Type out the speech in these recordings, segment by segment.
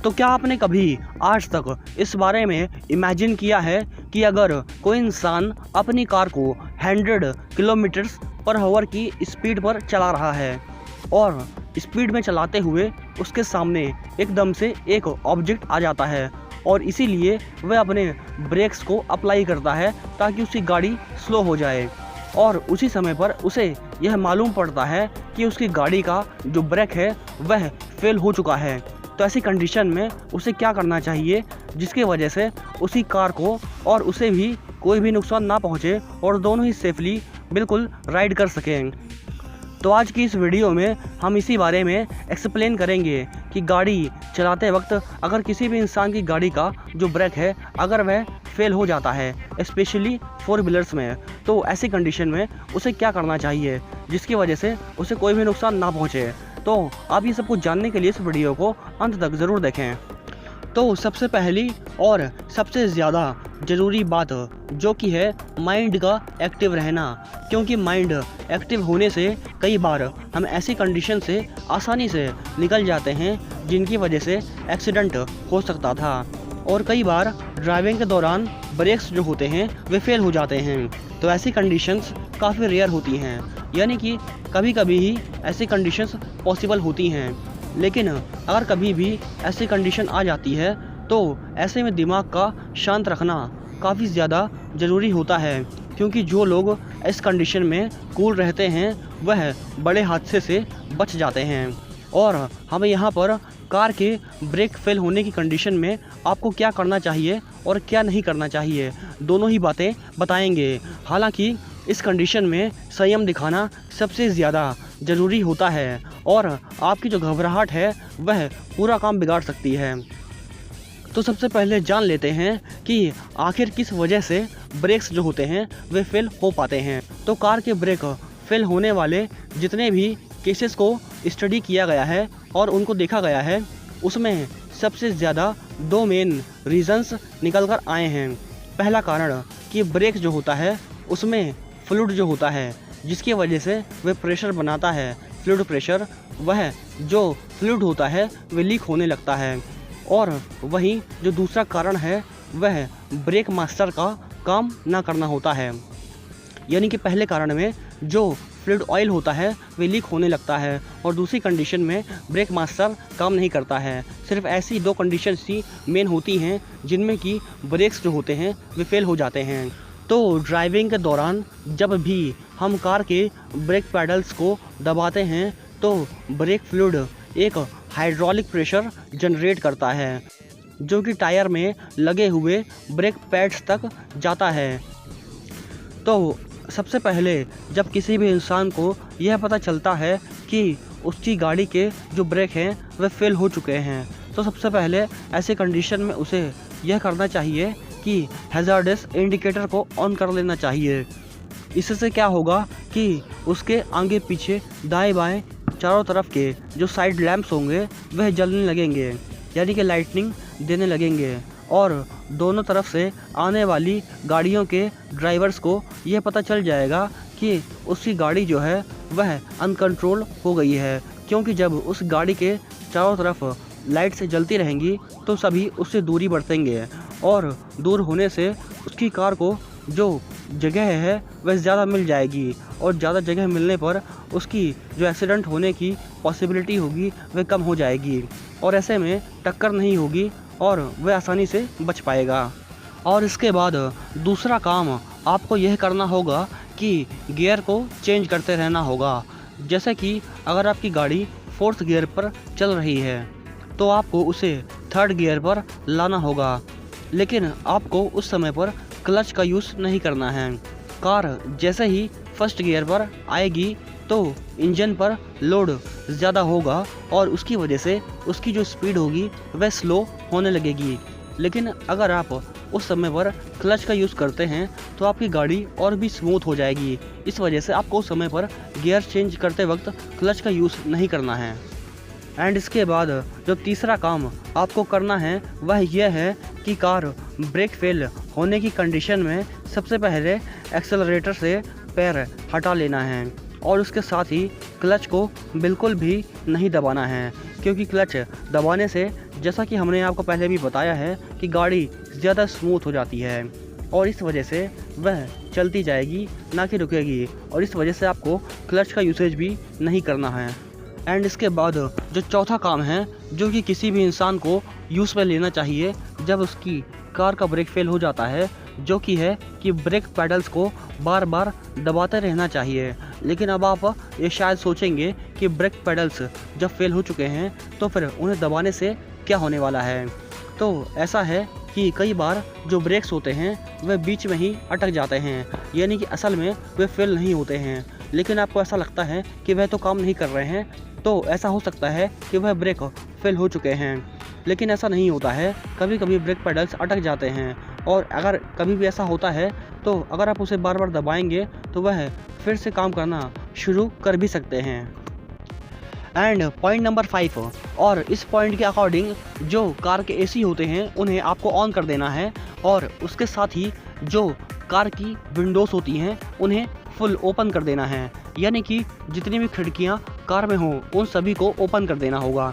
तो क्या आपने कभी आज तक इस बारे में इमेजिन किया है कि अगर कोई इंसान अपनी कार को 100 किलोमीटर्स पर आवर की स्पीड पर चला रहा है और स्पीड में चलाते हुए उसके सामने एकदम से एक ऑब्जेक्ट आ जाता है और इसीलिए वह अपने ब्रेक्स को अप्लाई करता है ताकि उसकी गाड़ी स्लो हो जाए, और उसी समय पर उसे यह मालूम पड़ता है कि उसकी गाड़ी का जो ब्रेक है वह फेल हो चुका है। तो ऐसी कंडीशन में उसे क्या करना चाहिए जिसकी वजह से उसकी कार को और उसे भी कोई भी नुकसान ना पहुंचे और दोनों ही सेफली बिल्कुल राइड कर सकें। तो आज की इस वीडियो में हम इसी बारे में एक्सप्लेन करेंगे कि गाड़ी चलाते वक्त अगर किसी भी इंसान की गाड़ी का जो ब्रेक है अगर वह फेल हो जाता है, स्पेशली 4 व्हीलर्स में, तो ऐसी कंडीशन में उसे क्या करना चाहिए जिसकी वजह से उसे कोई भी नुकसान ना पहुंचे। तो आप ये सब कुछ जानने के लिए इस वीडियो को अंत तक ज़रूर देखें। तो सबसे पहली और सबसे ज़्यादा ज़रूरी बात जो कि है माइंड का एक्टिव रहना, क्योंकि माइंड एक्टिव होने से कई बार हम ऐसी कंडीशन से आसानी से निकल जाते हैं जिनकी वजह से एक्सीडेंट हो सकता था, और कई बार ड्राइविंग के दौरान ब्रेक्स जो होते हैं वे फेल हो जाते हैं। तो ऐसी कंडीशंस काफ़ी रेयर होती हैं, यानी कि कभी कभी ही ऐसी कंडीशंस पॉसिबल होती हैं, लेकिन अगर कभी भी ऐसी कंडीशन आ जाती है तो ऐसे में दिमाग का शांत रखना काफ़ी ज़्यादा ज़रूरी होता है, क्योंकि जो लोग इस कंडीशन में कूल रहते हैं वह बड़े हादसे से बच जाते हैं। और हमें यहाँ पर कार के ब्रेक फेल होने की कंडीशन में आपको क्या करना चाहिए और क्या नहीं करना चाहिए, दोनों ही बातें बताएंगे। हालांकि इस कंडीशन में संयम दिखाना सबसे ज़्यादा ज़रूरी होता है और आपकी जो घबराहट है वह पूरा काम बिगाड़ सकती है। तो सबसे पहले जान लेते हैं कि आखिर किस वजह से ब्रेक्स जो होते हैं वे फेल हो पाते हैं। तो कार के ब्रेक फेल होने वाले जितने भी केसेस को स्टडी किया गया है और उनको देखा गया है, उसमें सबसे ज़्यादा 2 मेन रीज़न्स निकल कर आए हैं। पहला कारण कि ब्रेक जो होता है उसमें फ्लूइड जो होता है जिसकी वजह से वह प्रेशर बनाता है, फ्लूइड प्रेशर, वह जो फ्लूइड होता है वह लीक होने लगता है। और वहीं जो दूसरा कारण है वह ब्रेक मास्टर का काम ना करना होता है, यानी कि पहले कारण में जो फ्लूइड ऑयल होता है वह लीक होने लगता है और दूसरी कंडीशन में ब्रेक मास्टर काम नहीं करता है। सिर्फ ऐसी 2 कंडीशंस ही मेन होती हैं जिनमें कि ब्रेक्स जो होते हैं वे फेल हो जाते हैं। तो ड्राइविंग के दौरान जब भी हम कार के ब्रेक पैडल्स को दबाते हैं तो ब्रेक फ्लूइड एक हाइड्रोलिक प्रेशर जनरेट करता है जो कि टायर में लगे हुए ब्रेक पैड्स तक जाता है। तो सबसे पहले जब किसी भी इंसान को यह पता चलता है कि उसकी गाड़ी के जो ब्रेक हैं वे फेल हो चुके हैं, तो सबसे पहले ऐसे कंडीशन में उसे यह करना चाहिए कि हैज़ार्डस इंडिकेटर को ऑन कर लेना चाहिए। इससे क्या होगा कि उसके आगे पीछे दाएं बाएं चारों तरफ के जो साइड लैंप्स होंगे वह जलने लगेंगे, यानी कि लाइटनिंग देने लगेंगे, और दोनों तरफ से आने वाली गाड़ियों के ड्राइवर्स को यह पता चल जाएगा कि उसकी गाड़ी जो है वह अनकंट्रोल हो गई है, क्योंकि जब उस गाड़ी के चारों तरफ लाइट से जलती रहेंगी तो सभी उससे दूरी बरतेंगे और दूर होने से उसकी कार को जो जगह है वह ज़्यादा मिल जाएगी, और ज़्यादा जगह मिलने पर उसकी जो एक्सीडेंट होने की पॉसिबिलिटी होगी वह कम हो जाएगी और ऐसे में टक्कर नहीं होगी और वह आसानी से बच पाएगा। और इसके बाद दूसरा काम आपको यह करना होगा कि गियर को चेंज करते रहना होगा। जैसे कि अगर आपकी गाड़ी 4th गियर पर चल रही है तो आपको उसे 3rd गियर पर लाना होगा, लेकिन आपको उस समय पर क्लच का यूज़ नहीं करना है। कार जैसे ही 1st गियर पर आएगी तो इंजन पर लोड ज़्यादा होगा और उसकी वजह से उसकी जो स्पीड होगी वह स्लो होने लगेगी, लेकिन अगर आप उस समय पर क्लच का यूज़ करते हैं तो आपकी गाड़ी और भी स्मूथ हो जाएगी। इस वजह से आपको उस समय पर गियर चेंज करते वक्त क्लच का यूज़ नहीं करना है। एंड इसके बाद जो तीसरा काम आपको करना है वह यह है कि कार ब्रेक फेल होने की कंडीशन में सबसे पहले एक्सेलरेटर से पैर हटा लेना है और उसके साथ ही क्लच को बिल्कुल भी नहीं दबाना है, क्योंकि क्लच दबाने से, जैसा कि हमने आपको पहले भी बताया है, कि गाड़ी ज़्यादा स्मूथ हो जाती है और इस वजह से वह चलती जाएगी, ना कि रुकेगी। और इस वजह से आपको क्लच का यूसेज भी नहीं करना है। एंड इसके बाद जो चौथा काम है जो कि किसी भी इंसान को यूज़ में लेना चाहिए जब उसकी कार का ब्रेक फेल हो जाता है, जो कि है कि ब्रेक पैडल्स को बार बार दबाते रहना चाहिए। लेकिन अब आप ये शायद सोचेंगे कि ब्रेक पैडल्स जब फेल हो चुके हैं तो फिर उन्हें दबाने से क्या होने वाला है। तो ऐसा है कि कई बार जो ब्रेक्स होते हैं वे बीच में ही अटक जाते हैं, यानी कि असल में वे फेल नहीं होते हैं, लेकिन आपको ऐसा लगता है कि वह तो काम नहीं कर रहे हैं। तो ऐसा हो सकता है कि वह ब्रेक फेल हो चुके हैं, लेकिन ऐसा नहीं होता है। कभी कभी ब्रेक पैडल्स अटक जाते हैं और अगर कभी भी ऐसा होता है तो अगर आप उसे बार बार दबाएंगे तो वह फिर से काम करना शुरू कर भी सकते हैं। एंड पॉइंट नंबर 5, और इस पॉइंट के अकॉर्डिंग जो कार के एसी होते हैं उन्हें आपको ऑन कर देना है और उसके साथ ही जो कार की विंडोज़ होती हैं उन्हें फुल ओपन कर देना है, यानी कि जितनी भी खिड़कियां कार में हों उन सभी को ओपन कर देना होगा।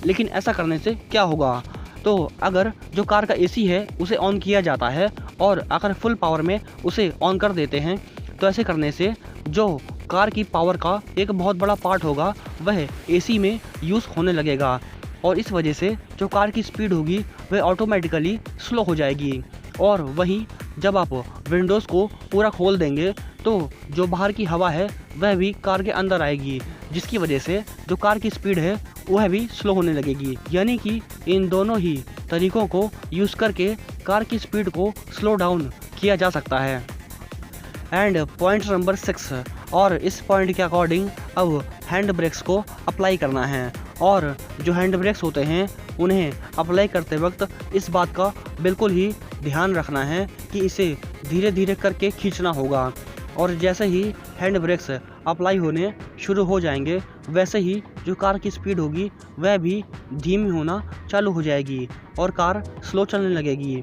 लेकिन ऐसा करने से क्या होगा, तो अगर जो कार का एसी है उसे ऑन किया जाता है और अगर फुल पावर में उसे ऑन कर देते हैं तो ऐसे करने से जो कार की पावर का एक बहुत बड़ा पार्ट होगा वह एसी में यूज़ होने लगेगा और इस वजह से जो कार की स्पीड होगी वह ऑटोमेटिकली स्लो हो जाएगी। और वहीं जब आप विंडोज़ को पूरा खोल देंगे तो जो बाहर की हवा है वह भी कार के अंदर आएगी, जिसकी वजह से जो कार की स्पीड है वह भी स्लो होने लगेगी। यानी कि इन दोनों ही तरीकों को यूज़ करके कार की स्पीड को स्लो डाउन किया जा सकता है। एंड पॉइंट नंबर 6, और इस पॉइंट के अकॉर्डिंग अब हैंड ब्रेक्स को अप्लाई करना है। और जो हैंड ब्रेक्स होते हैं उन्हें अप्लाई करते वक्त इस बात का बिल्कुल ही ध्यान रखना है कि इसे धीरे धीरे करके खींचना होगा। और जैसे ही हैंड ब्रेक्स अप्लाई होने शुरू हो जाएंगे वैसे ही जो कार की स्पीड होगी वह भी धीमी होना चालू हो जाएगी और कार स्लो चलने लगेगी।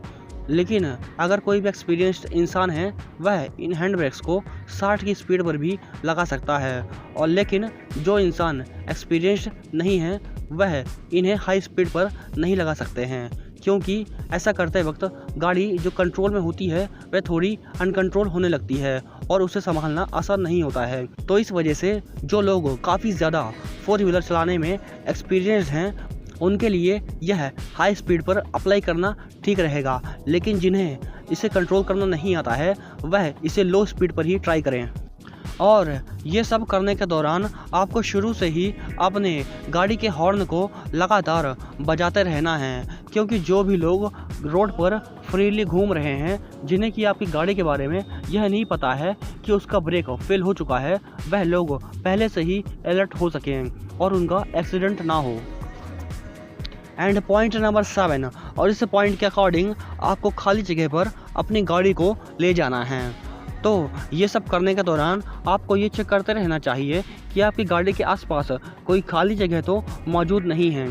लेकिन अगर कोई भी एक्सपीरियंस्ड इंसान है वह इन हैंड ब्रेक्स को 60 की स्पीड पर भी लगा सकता है, और लेकिन जो इंसान एक्सपीरियंस्ड नहीं है वह इन्हें हाई स्पीड पर नहीं लगा सकते हैं, क्योंकि ऐसा करते वक्त गाड़ी जो कंट्रोल में होती है वह थोड़ी अनकंट्रोल होने लगती है और उसे संभालना आसान नहीं होता है। तो इस वजह से जो लोग काफ़ी ज़्यादा 4 व्हीलर चलाने में एक्सपीरियंस्ड हैं उनके लिए यह हाई स्पीड पर अप्लाई करना ठीक रहेगा, लेकिन जिन्हें इसे कंट्रोल करना नहीं आता है वह इसे लो स्पीड पर ही ट्राई करें। और ये सब करने के दौरान आपको शुरू से ही अपने गाड़ी के हॉर्न को लगातार बजाते रहना है, क्योंकि जो भी लोग रोड पर फ्रीली घूम रहे हैं जिन्हें कि आपकी गाड़ी के बारे में यह नहीं पता है कि उसका ब्रेक फेल हो चुका है, वह लोग पहले से ही अलर्ट हो सकें और उनका एक्सीडेंट ना हो। एंड पॉइंट नंबर 7, और इस पॉइंट के अकॉर्डिंग आपको खाली जगह पर अपनी गाड़ी को ले जाना है। तो ये सब करने के दौरान आपको ये चेक करते रहना चाहिए कि आपकी गाड़ी के आसपास कोई खाली जगह तो मौजूद नहीं है,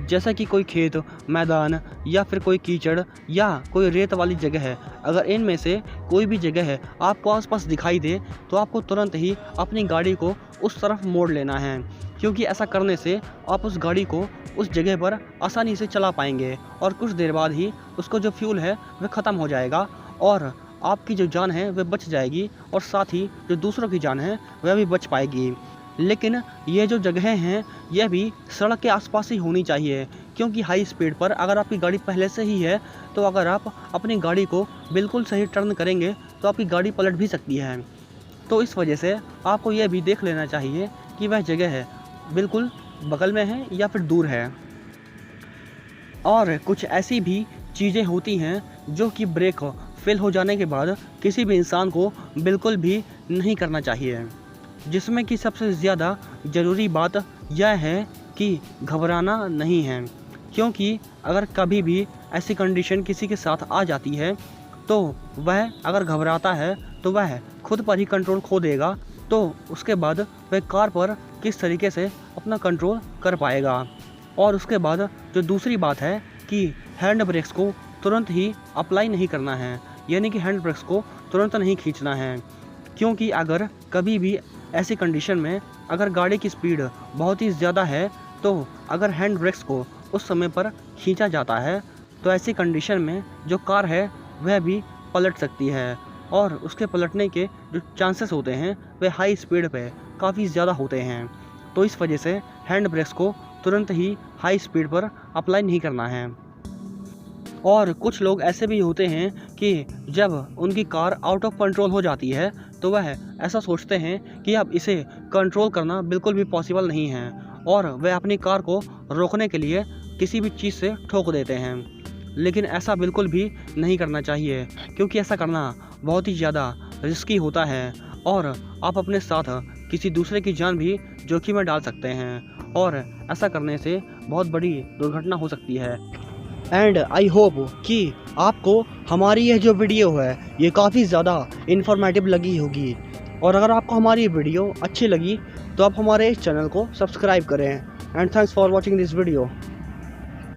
जैसा कि कोई खेत, मैदान या फिर कोई कीचड़ या कोई रेत वाली जगह है। अगर इनमें से कोई भी जगह है आपको आसपास दिखाई दे तो आपको तुरंत ही अपनी गाड़ी को उस तरफ मोड़ लेना है, क्योंकि ऐसा करने से आप उस गाड़ी को उस जगह पर आसानी से चला पाएंगे और कुछ देर बाद ही उसको जो फ्यूल है वह ख़त्म हो जाएगा और आपकी जो जान है वह बच जाएगी और साथ ही जो दूसरों की जान है वह भी बच पाएगी। लेकिन ये जो जगहें हैं यह भी सड़क के आसपास ही होनी चाहिए, क्योंकि हाई स्पीड पर अगर आपकी गाड़ी पहले से ही है तो अगर आप अपनी गाड़ी को बिल्कुल सही टर्न करेंगे तो आपकी गाड़ी पलट भी सकती है। तो इस वजह से आपको यह भी देख लेना चाहिए कि वह जगह है बिल्कुल बगल में है या फिर दूर है। और कुछ ऐसी भी चीज़ें होती हैं जो कि ब्रेक फेल हो जाने के बाद किसी भी इंसान को बिल्कुल भी नहीं करना चाहिए, जिसमें कि सबसे ज़्यादा ज़रूरी बात यह है कि घबराना नहीं है, क्योंकि अगर कभी भी ऐसी कंडीशन किसी के साथ आ जाती है तो वह अगर घबराता है तो वह खुद पर ही कंट्रोल खो देगा, तो उसके बाद वह कार पर किस तरीके से अपना कंट्रोल कर पाएगा। और उसके बाद जो दूसरी बात है कि हैंड ब्रेक्स को तुरंत ही अप्लाई नहीं करना है, यानी कि हैंड ब्रेक्स को तुरंत नहीं खींचना है, क्योंकि अगर कभी भी ऐसी कंडीशन में अगर गाड़ी की स्पीड बहुत ही ज़्यादा है तो अगर हैंड ब्रेक्स को उस समय पर खींचा जाता है तो ऐसी कंडीशन में जो कार है वह भी पलट सकती है, और उसके पलटने के जो चांसेस होते हैं वे हाई स्पीड पे काफ़ी ज़्यादा होते हैं। तो इस वजह से हैंड ब्रेक्स को तुरंत ही हाई स्पीड पर अप्लाई नहीं करना है। और कुछ लोग ऐसे भी होते हैं कि जब उनकी कार आउट ऑफ कंट्रोल हो जाती है तो वह ऐसा सोचते हैं कि अब इसे कंट्रोल करना बिल्कुल भी पॉसिबल नहीं है, और वह अपनी कार को रोकने के लिए किसी भी चीज़ से ठोक देते हैं। लेकिन ऐसा बिल्कुल भी नहीं करना चाहिए, क्योंकि ऐसा करना बहुत ही ज़्यादा रिस्की होता है और आप अपने साथ किसी दूसरे की जान भी जोखिम में डाल सकते हैं, और ऐसा करने से बहुत बड़ी दुर्घटना हो सकती है। एंड आई होप कि आपको हमारी यह जो वीडियो है ये काफ़ी ज़्यादा इन्फॉर्मेटिव लगी होगी, और अगर आपको हमारी वीडियो अच्छी लगी तो आप हमारे इस चैनल को सब्सक्राइब करें। And thanks for watching this video.